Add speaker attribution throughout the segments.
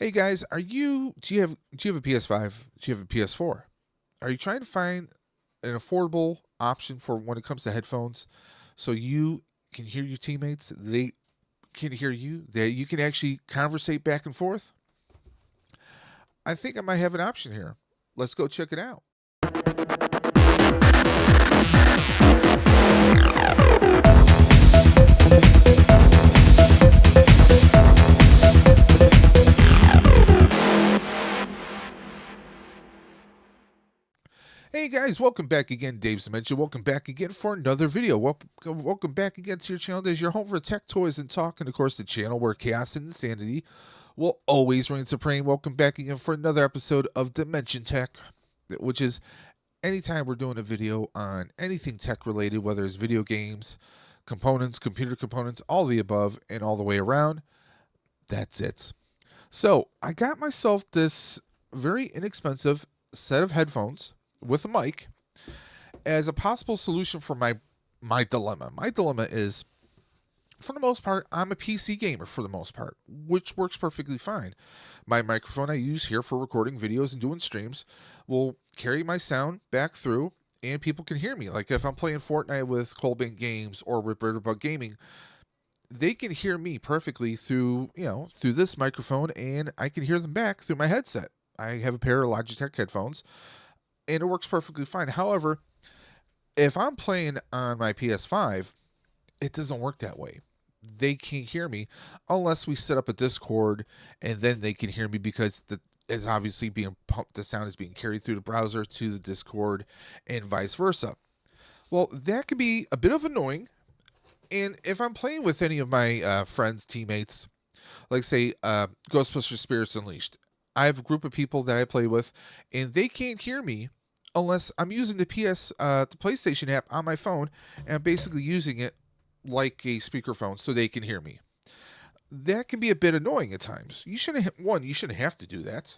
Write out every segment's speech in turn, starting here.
Speaker 1: Hey guys, do you have a PS5? Do you have a PS4? Are you trying to find an affordable option for when it comes to headphones so you can hear your teammates, they can hear you, that you can actually conversate back and forth? I think I might have an option here. Let's go check it out. Hey guys, welcome back again. Dave's Dimension. Welcome back again for another video. Welcome back again to your channel. As your home for tech, toys, and talk, and of course the channel where chaos and insanity will always reign supreme. Welcome back again for another episode of Dimension Tech, which is anytime we're doing a video on anything tech related, whether it's video games, components, computer components, all the above, and all the way around. That's it. So I got myself this very inexpensive set of headphones with a mic as a possible solution for my dilemma. My dilemma is, for the most part, I'm a PC gamer for the most part, which works perfectly fine. My microphone I use here for recording videos and doing streams will carry my sound back through and people can hear me. Like if I'm playing Fortnite with Colbin Games or with Bitterbug Gaming, they can hear me perfectly through this microphone and I can hear them back through my headset. I have a pair of Logitech headphones and it works perfectly fine. However, if I'm playing on my PS5, it doesn't work that way. They can't hear me unless we set up a Discord and then they can hear me because the is obviously being pumped, the sound is being carried through the browser to the Discord and vice versa. Well, that could be a bit of annoying. And if I'm playing with any of my friends, teammates, like say Ghostbusters Spirits Unleashed, I have a group of people that I play with, and they can't hear me unless I'm using the PlayStation app on my phone, and I'm basically using it like a speakerphone so they can hear me. That can be a bit annoying at times. You shouldn't have to do that,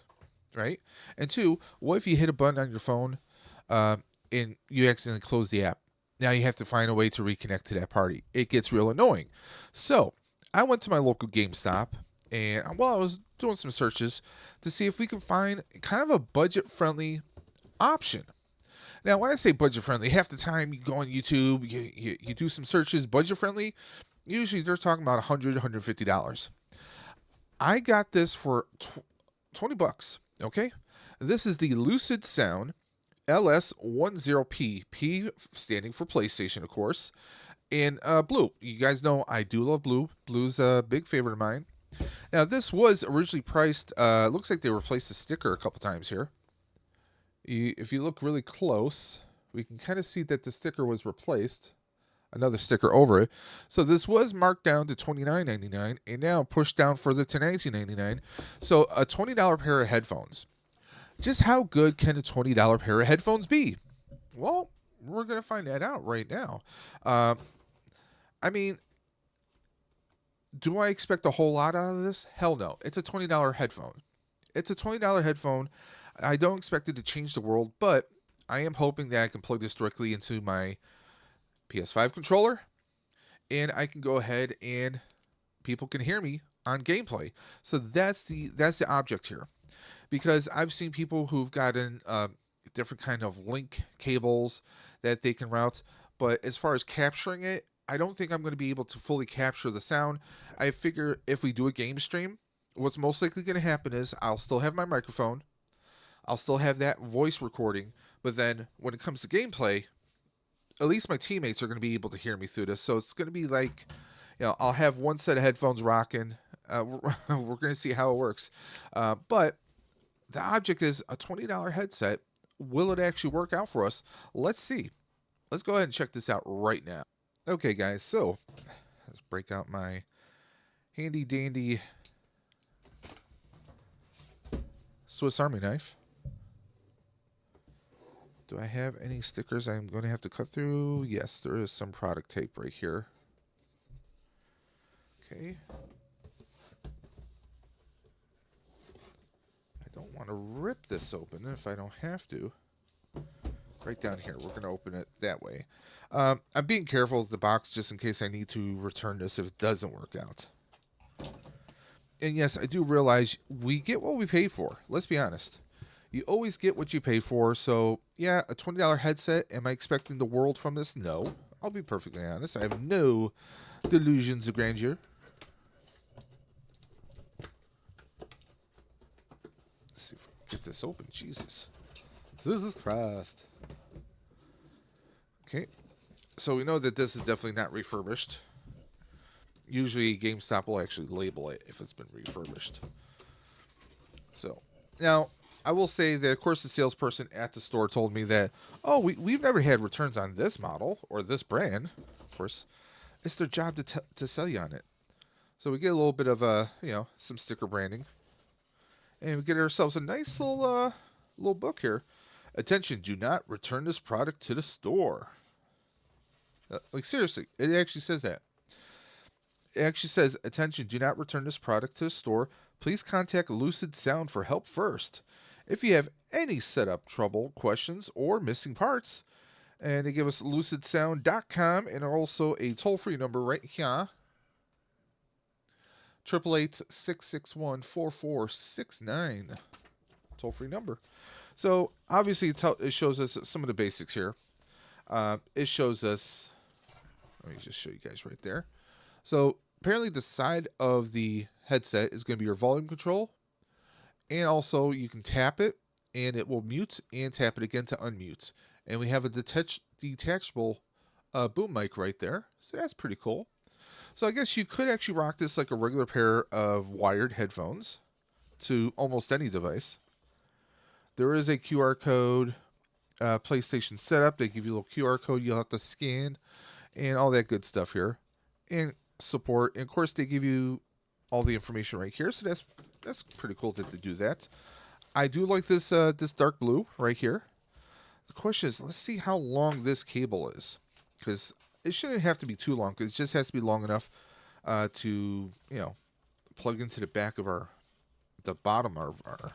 Speaker 1: right? And two, what if you hit a button on your phone, uh, and you accidentally close the app? Now you have to find a way to reconnect to that party. It gets real annoying. So I went to my local GameStop, and while I was doing some searches to see if we can find kind of a budget-friendly option. Now, when I say budget friendly, half the time you go on YouTube, you do some searches, budget friendly, usually they're talking about $100, $150. I got this for 20 bucks, okay? This is the LucidSound LS10P, P standing for PlayStation, of course, in blue. You guys know I do love blue. Blue's a big favorite of mine. Now, this was originally priced, looks like they replaced the sticker a couple times here. If you look really close, we can kind of see that the sticker was replaced. Another sticker over it. So this was marked down to $29.99 and now pushed down further to $19.99. So a $20 pair of headphones. Just how good can a $20 pair of headphones be? Well, we're going to find that out right now. I mean, do I expect a whole lot out of this? Hell no. It's a $20 headphone. It's a $20 headphone. I don't expect it to change the world, but I am hoping that I can plug this directly into my PS5 controller and I can go ahead and people can hear me on gameplay. So that's the object here. Because I've seen people who've gotten different kind of link cables that they can route, but as far as capturing it, I don't think I'm going to be able to fully capture the sound. I figure if we do a game stream, what's most likely going to happen is I'll still have my microphone, I'll still have that voice recording, but then when it comes to gameplay, at least my teammates are going to be able to hear me through this. So it's going to be like, I'll have one set of headphones rocking. We're going to see how it works. But the object is a $20 headset. Will it actually work out for us? Let's see. Let's go ahead and check this out right now. Okay, guys, so let's break out my handy dandy Swiss Army knife. Do I have any stickers I'm going to have to cut through? Yes, there is some product tape right here. Okay. I don't want to rip this open if I don't have to. Right down here. We're going to open it that way. I'm being careful with the box just in case I need to return this if it doesn't work out. And yes, I do realize we get what we pay for. Let's be honest. You always get what you pay for. So, yeah, a $20 headset. Am I expecting the world from this? No. I'll be perfectly honest. I have no delusions of grandeur. Let's see if we can get this open. Jesus. Jesus Christ. Okay. So we know that this is definitely not refurbished. Usually GameStop will actually label it if it's been refurbished. So, now, I will say that, of course, the salesperson at the store told me that, oh, we've never had returns on this model or this brand. Of course, it's their job to sell you on it. So we get a little bit of, some sticker branding. And we get ourselves a nice little book here. Attention, do not return this product to the store. Like, seriously, it actually says that. It actually says, attention, do not return this product to the store. Please contact LucidSound for help first. If you have any setup trouble, questions, or missing parts, and they give us lucidsound.com and also a toll-free number right here. 888-661-4469. Toll-free number. So, obviously, it shows us some of the basics here. It shows us, let me just show you guys right there. So, apparently the side of the headset is going to be your volume control. And also, you can tap it, and it will mute, and tap it again to unmute. And we have a detachable boom mic right there. So, that's pretty cool. So, I guess you could actually rock this like a regular pair of wired headphones to almost any device. There is a QR code, PlayStation setup. They give you a little QR code you'll have to scan, and all that good stuff here. And support, and of course they give you all the information right here, so that's pretty cool that they do that. I do like this this dark blue right here. The question is, let's see how long this cable is, because it shouldn't have to be too long, because it just has to be long enough to plug into the back of the bottom of our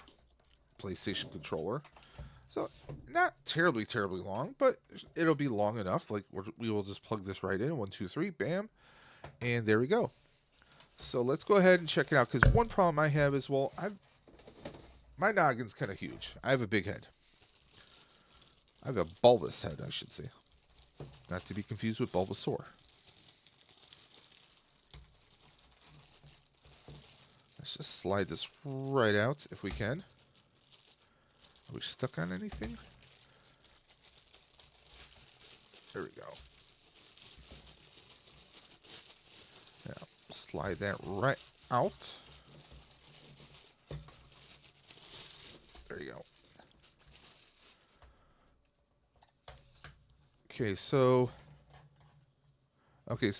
Speaker 1: PlayStation controller. So not terribly long, but it'll be long enough. Like, we will just plug this right in, 1 2 3, bam. And there we go. So let's go ahead and check it out, because one problem I have is, well, my noggin's kind of huge. I have a big head. I have a bulbous head, I should say. Not to be confused with Bulbasaur. Let's just slide this right out if we can. Are we stuck on anything? There we go. Now, slide that right out. There you go. Okay, so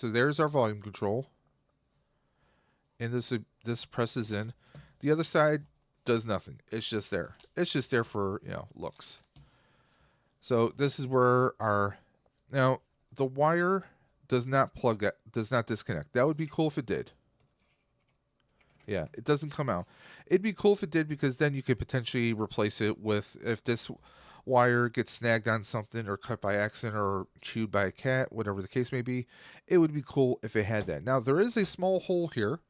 Speaker 1: there's our volume control. And this presses in. The other side does nothing. It's just there. It's just there for, looks. So this is where now the wire does not disconnect. That would be cool if it did. Yeah, it doesn't come out. It'd be cool if it did, because then you could potentially replace it with, if this wire gets snagged on something or cut by accident or chewed by a cat, whatever the case may be, it would be cool if it had that. Now, there is a small hole here,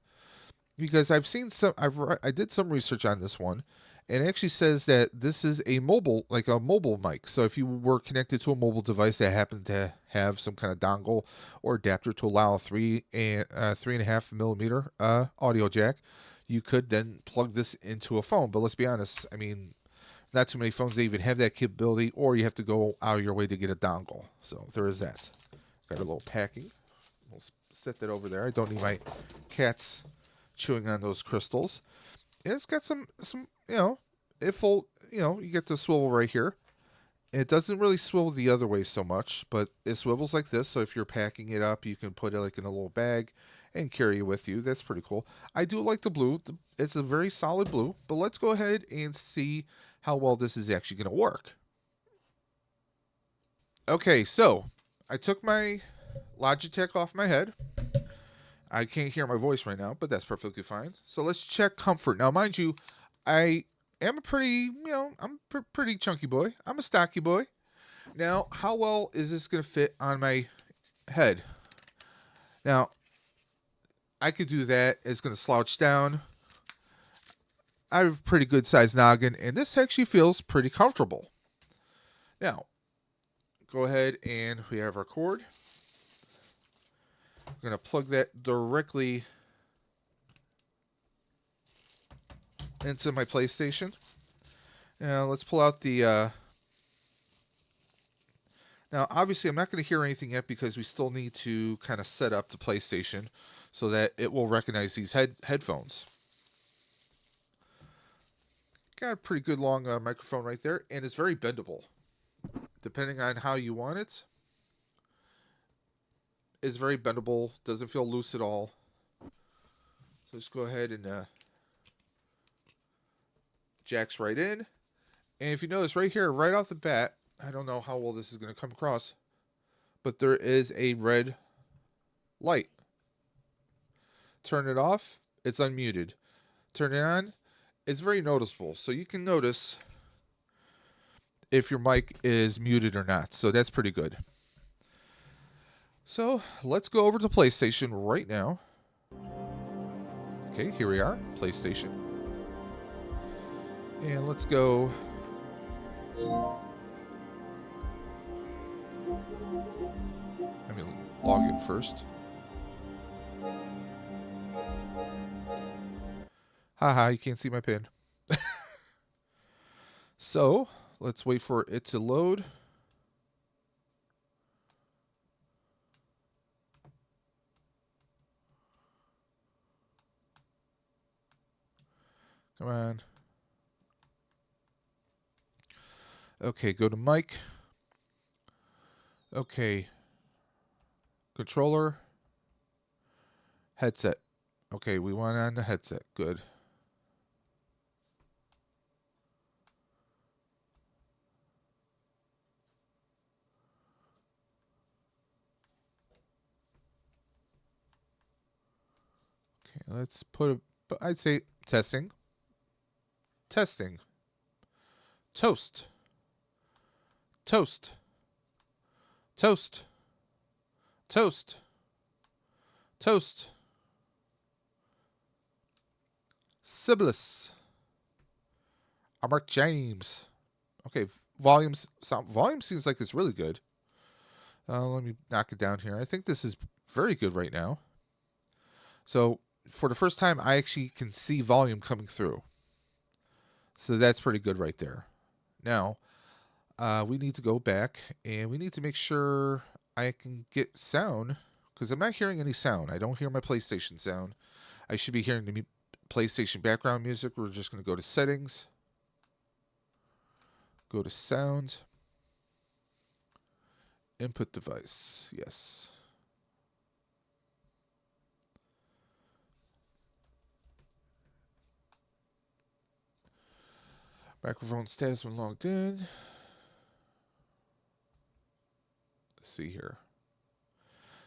Speaker 1: because I've seen I did some research on this one, and it actually says that this is a mobile mic. So if you were connected to a mobile device that happened to have some kind of dongle or adapter to allow a 3.5 millimeter audio jack, you could then plug this into a phone. But let's be honest, I mean, not too many phones that even have that capability, or you have to go out of your way to get a dongle. So there is that. Got a little packing. We'll set that over there. I don't need my cats chewing on those crystals. And it's got some you get the swivel right here. It doesn't really swivel the other way so much, but it swivels like this. So if you're packing it up, you can put it like in a little bag and carry it with you. That's pretty cool. I do like the blue. It's a very solid blue, but let's go ahead and see how well this is actually going to work. Okay, so I took my Logitech off my head. I can't hear my voice right now, but that's perfectly fine. So let's check comfort. Now, mind you, I am a pretty, pretty chunky boy. I'm a stocky boy. Now, how well is this going to fit on my head? Now, I could do that. It's going to slouch down. I have a pretty good sized noggin, and this actually feels pretty comfortable. Now, go ahead and we have our cord. We're going to plug that directly into my PlayStation. Now, let's pull out the... Now, obviously, I'm not going to hear anything yet because we still need to kind of set up the PlayStation so that it will recognize these headphones. Got a pretty good long microphone right there, and it's very bendable. Depending on how you want it, it's very bendable. Doesn't feel loose at all. So just go ahead and jacks right in. And if you notice right here, right off the bat, I don't know how well this is going to come across, but there is a red light. Turn it off, it's unmuted. Turn it on, it's very noticeable. So you can notice if your mic is muted or not. So that's pretty good. So let's go over to PlayStation right now. Okay, here we are, PlayStation. And let's go. Let me log in first. Haha, you can't see my pin. So, let's wait for it to load. Come on. Okay, go to mic. Okay. Controller. Headset. Okay, we want on the headset. Good. Okay, let's put I'd say testing. Testing. Toast. Toast. Toast. Toast. Toast. Siblis. I'm Mark James. Okay, volume seems like it's really good. Let me knock it down here. I think this is very good right now. So for the first time, I actually can see volume coming through. So that's pretty good right there. Now, we need to go back and we need to make sure I can get sound because I'm not hearing any sound. I don't hear my PlayStation sound. I should be hearing the PlayStation background music. We're just going to go to settings. Go to sound. Input device. Yes. Microphone status when logged in. Let's see here.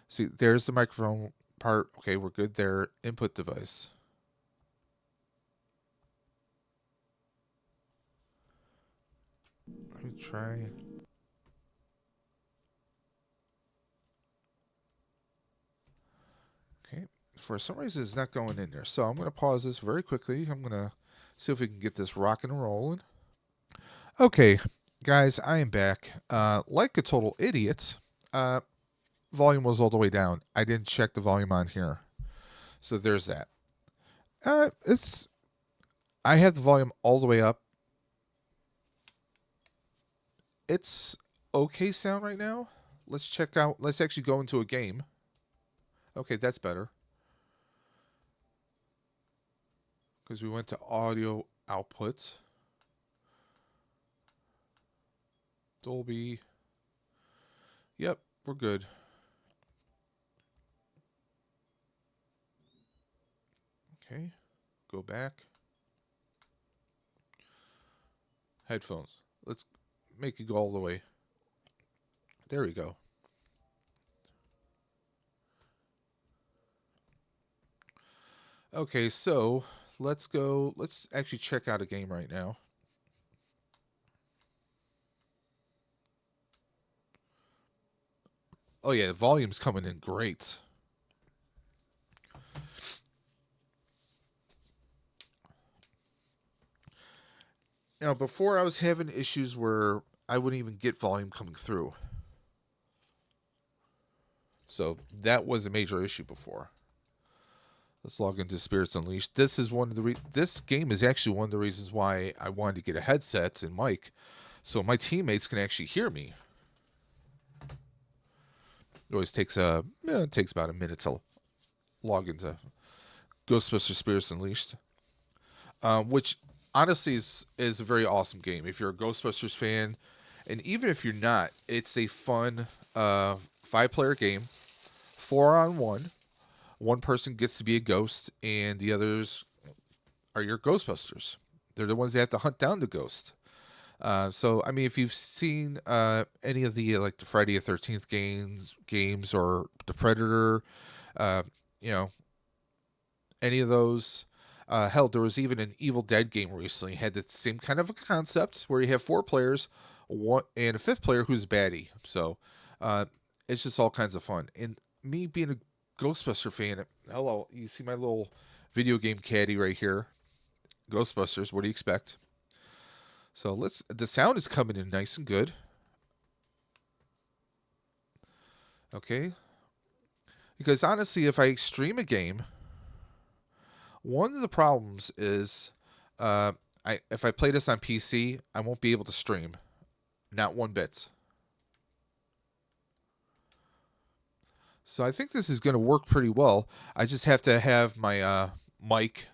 Speaker 1: See, there's the microphone part. Okay, we're good there. Input device. Let me try. Okay. For some reason, it's not going in there. So I'm going to pause this very quickly. I'm going to see if we can get this rocking and rolling. Okay, guys, I am back. Like a total idiot, volume was all the way down. I didn't check the volume on here. So there's that. I have the volume all the way up. It's okay sound right now. Let's check out. Let's actually go into a game. Okay, that's better. Because we went to audio output. Dolby. Yep, we're good. Okay, go back. Headphones. Let's make it go all the way. There we go. Okay, so let's go. Let's actually check out a game right now. Oh yeah, the volume's coming in great. Now, before I was having issues where I wouldn't even get volume coming through. So that was a major issue before. Let's log into Spirits Unleashed. This is one of the this game is actually one of the reasons why I wanted to get a headset and mic, so my teammates can actually hear me. It always takes it takes about a minute to log into Ghostbusters Spirits Unleashed, which honestly is a very awesome game. If you're a Ghostbusters fan, and even if you're not, it's a fun 5-player game, 4-on-1. One person gets to be a ghost, and the others are your Ghostbusters. They're the ones that have to hunt down the ghost. So, I mean, if you've seen any of the like the Friday the 13th games or the Predator, uh, you know, any of those. Hell, there was even an Evil Dead game recently had the same kind of a concept where you have 4 players, one and a 5th player who's a baddie. So, it's just all kinds of fun. And me being a Ghostbuster fan, hello, you see my little video game caddy right here. Ghostbusters, what do you expect? So the sound is coming in nice and good. Okay. Because honestly, if I stream a game, one of the problems is if I play this on PC, I won't be able to stream. Not one bit. So I think this is going to work pretty well. I just have to have my mic,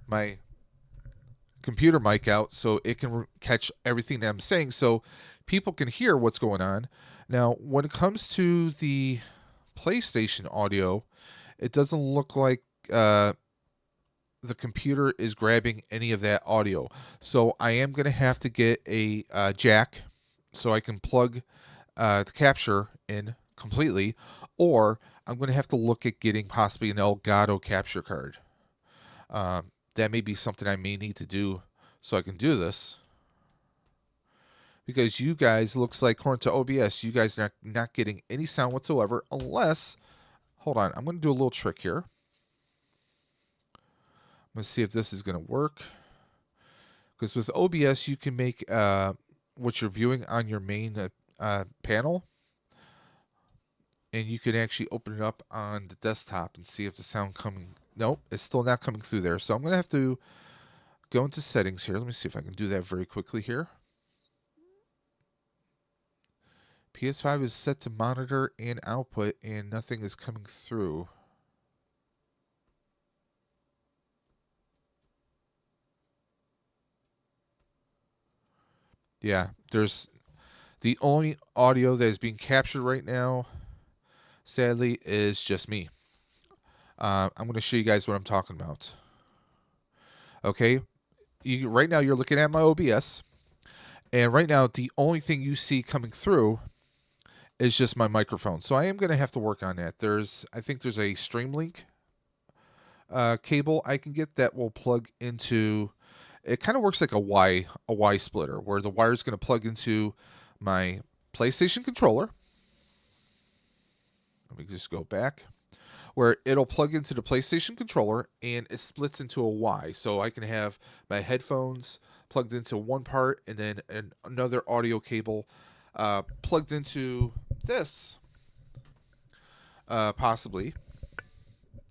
Speaker 1: my computer mic out so it can catch everything that I'm saying so people can hear what's going on. Now, when it comes to the PlayStation audio, it doesn't look like the computer is grabbing any of that audio. So I am going to have to get a jack so I can plug the capture in completely, or I'm going to have to look at getting possibly an Elgato capture card. That may be something I may need to do so I can do this. Because you guys, looks like according to OBS, you guys are not getting any sound whatsoever unless, hold on, I'm going to do a little trick here. I'm going to see if this is going to work. Because with OBS, you can make what you're viewing on your main panel, and you can actually open it up on the desktop and see if the sound coming. Nope, it's still not coming through there. So I'm going to have to go into settings here. Let me see if I can do that very quickly here. PS5 is set to monitor and output, and nothing is coming through. Yeah, there's the only audio that is being captured right now, sadly, is just me. I'm going to show you guys what I'm talking about. Okay, right now you're looking at my OBS, and right now the only thing you see coming through is just my microphone. So I am going to have to work on that. I think there's a Streamlink cable I can get that will plug into. It kind of works like a Y splitter, where the wire is going to plug into my PlayStation controller. Let me just go back. Where it'll plug into the PlayStation controller and it splits into a Y. So I can have my headphones plugged into one part and then another audio cable plugged into this, possibly.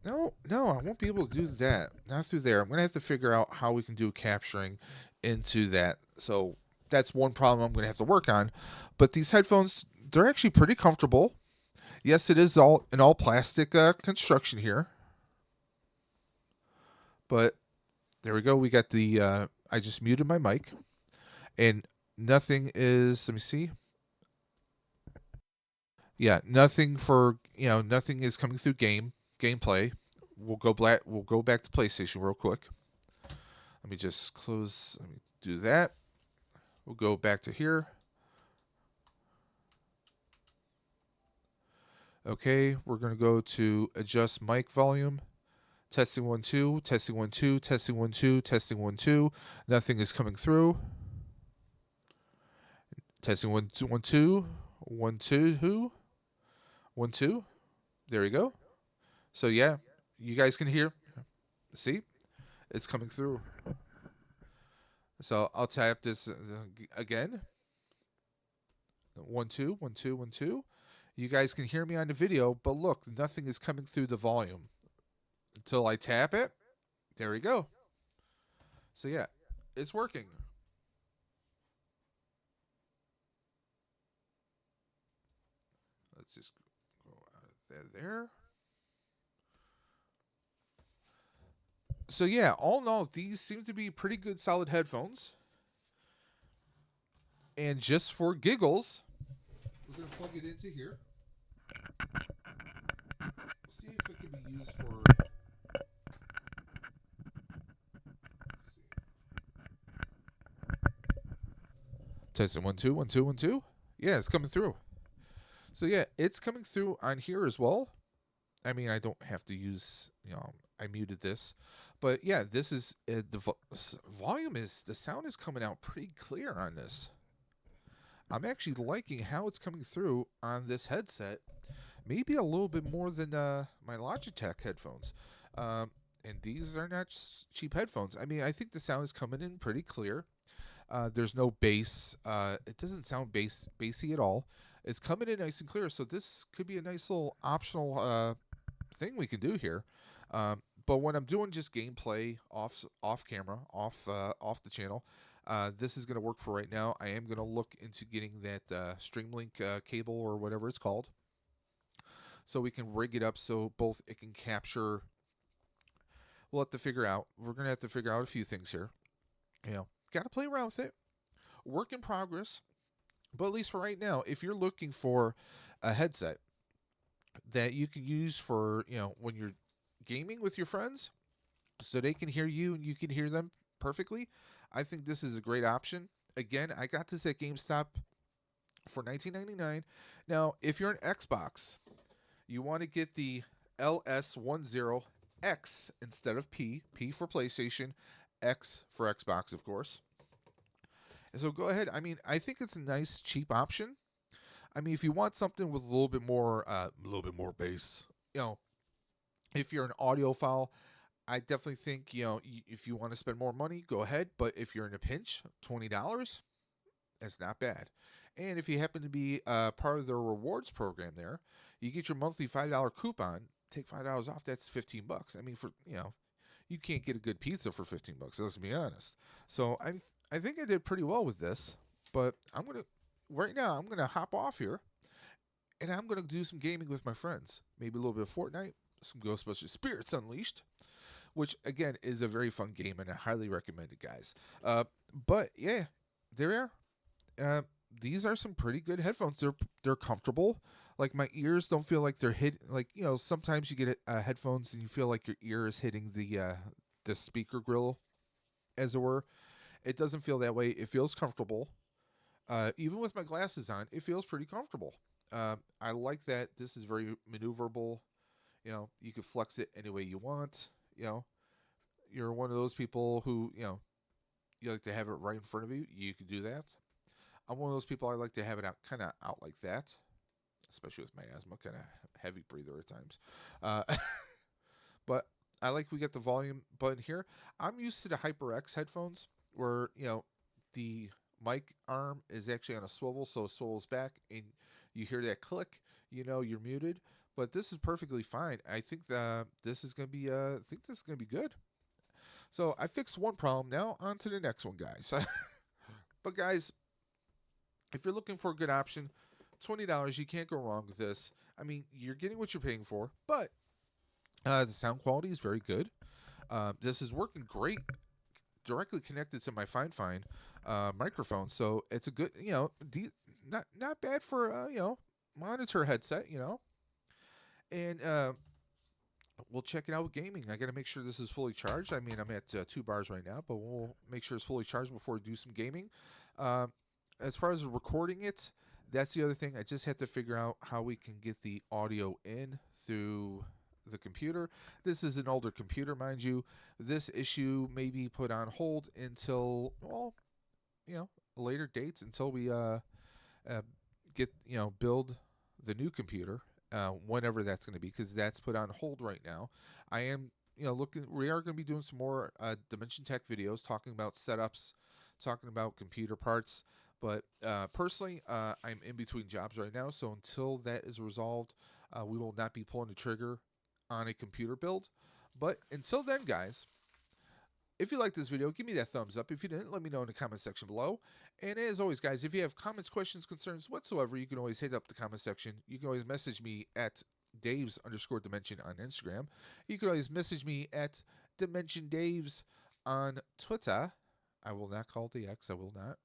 Speaker 1: No, I won't be able to do that. Not through there. I'm going to have to figure out how we can do capturing into that. So that's one problem I'm going to have to work on. But these headphones, they're actually pretty comfortable. Yes, it is all plastic construction here. But there we go. We got the, I just muted my mic. And nothing is, let me see. Yeah, nothing nothing is coming through gameplay. We'll go back to PlayStation real quick. Let me just close, let me do that. We'll go back to here. Okay, we're going to go to adjust mic volume. Testing 1 2, testing 1 2, testing 1 2, testing 1 2. Nothing is coming through. Testing 1 2 1 2 1 2 1 2. There we go. So yeah, you guys can hear. See? It's coming through. So I'll tap this again. 1 2 1 2 1 2. You guys can hear me on the video, but look, nothing is coming through the volume until I tap it. There we go. So yeah, it's working. Let's just go out of there. So yeah, all in all, these seem to be pretty good, solid headphones. And just for giggles, we're gonna plug it into here. See if it can be used for. Testing 1 2 1 2 1 2. Yeah, it's coming through. So yeah, it's coming through on here as well. I mean, I don't have to use, I muted this, but yeah, this is the volume is the sound is coming out pretty clear on this. I'm actually liking how it's coming through on this headset. Maybe a little bit more than my Logitech headphones. And these are not cheap headphones. I mean, I think the sound is coming in pretty clear. There's no bass. It doesn't sound bassy at all. It's coming in nice and clear. So this could be a nice little optional thing we can do here. But when I'm doing just gameplay off camera, off the channel, this is going to work for right now. I am going to look into getting that Streamlink cable or whatever it's called, so we can rig it up so both it can capture. We'll have to figure out. We're going to have to figure out a few things here. Got to play around with it. Work in progress. But at least for right now, if you're looking for a headset that you can use for, when you're gaming with your friends so they can hear you and you can hear them perfectly, I think this is a great option. Again, I got this at GameStop for $19.99. Now, if you're an Xbox, you want to get the LS10X instead of P. P for PlayStation, X for Xbox, of course. So go ahead. I mean, I think it's a nice, cheap option. I mean, if you want something with a little bit more bass, if you're an audiophile, I definitely think, if you want to spend more money, go ahead. But if you're in a pinch, $20, that's not bad. And if you happen to be part of their rewards program there, you get your monthly $5 coupon, take $5 off, that's $15. I mean, you can't get a good pizza for $15, let's be honest. So I think I did pretty well with this, but right now I'm gonna hop off here and I'm gonna do some gaming with my friends. Maybe a little bit of Fortnite, some Ghostbusters Spirits Unleashed, which again is a very fun game and I highly recommend it, guys. But yeah, there we are. These are some pretty good headphones. They're comfortable. Like my ears don't feel like they're hit. Like sometimes you get headphones and you feel like your ear is hitting the speaker grill, as it were. It doesn't feel that way. It feels comfortable. Even with my glasses on, it feels pretty comfortable. I like that this is very maneuverable. You can flex it any way you want. You're one of those people who, you like to have it right in front of you. You can do that. I'm one of those people I like to have it kind of out like that, especially with my asthma, kind of heavy breather at times. But I like we get the volume button here. I'm used to the HyperX headphones where, the mic arm is actually on a swivel, so it swivels back and you hear that click, you're muted. But this is perfectly fine. I think this is going to be good. So I fixed one problem. Now on to the next one, guys. But guys, if you're looking for a good option, $20, you can't go wrong with this. I mean, you're getting what you're paying for, but the sound quality is very good. This is working great, directly connected to my Fine microphone, so it's a good, not bad for monitor headset, and we'll check it out with gaming. I got to make sure this is fully charged. I mean, I'm at 2 bars right now, but we'll make sure it's fully charged before we do some gaming. As far as recording it, that's the other thing. I just had to figure out how we can get the audio in through the computer. This is an older computer, mind you. This issue may be put on hold until, later dates, until we get, build the new computer, whenever that's going to be, because that's put on hold right now. I am, we are going to be doing some more Dimension Tech videos talking about setups, talking about computer parts. But personally, I'm in between jobs right now, so until that is resolved, we will not be pulling the trigger on a computer build. But until then, guys, if you liked this video, give me that thumbs up. If you didn't, let me know in the comment section below. And as always, guys, if you have comments, questions, concerns whatsoever, you can always hit up the comment section. You can always message me at Daves_Dimension on Instagram. You can always message me at Dimension Daves on Twitter. I will not call it the X. I will not.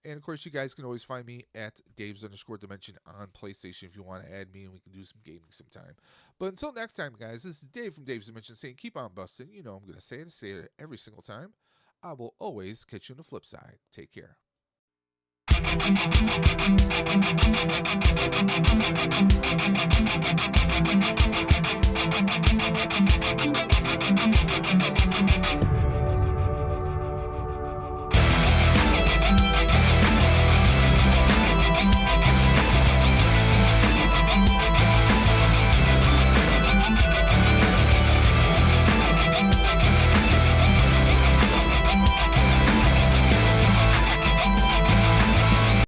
Speaker 1: And of course, you guys can always find me at Daves_Dimension on PlayStation if you want to add me and we can do some gaming sometime. But until next time, guys, this is Dave from Dave's Dimension saying keep on busting. You know I'm going to say it every single time. I will always catch you on the flip side. Take care.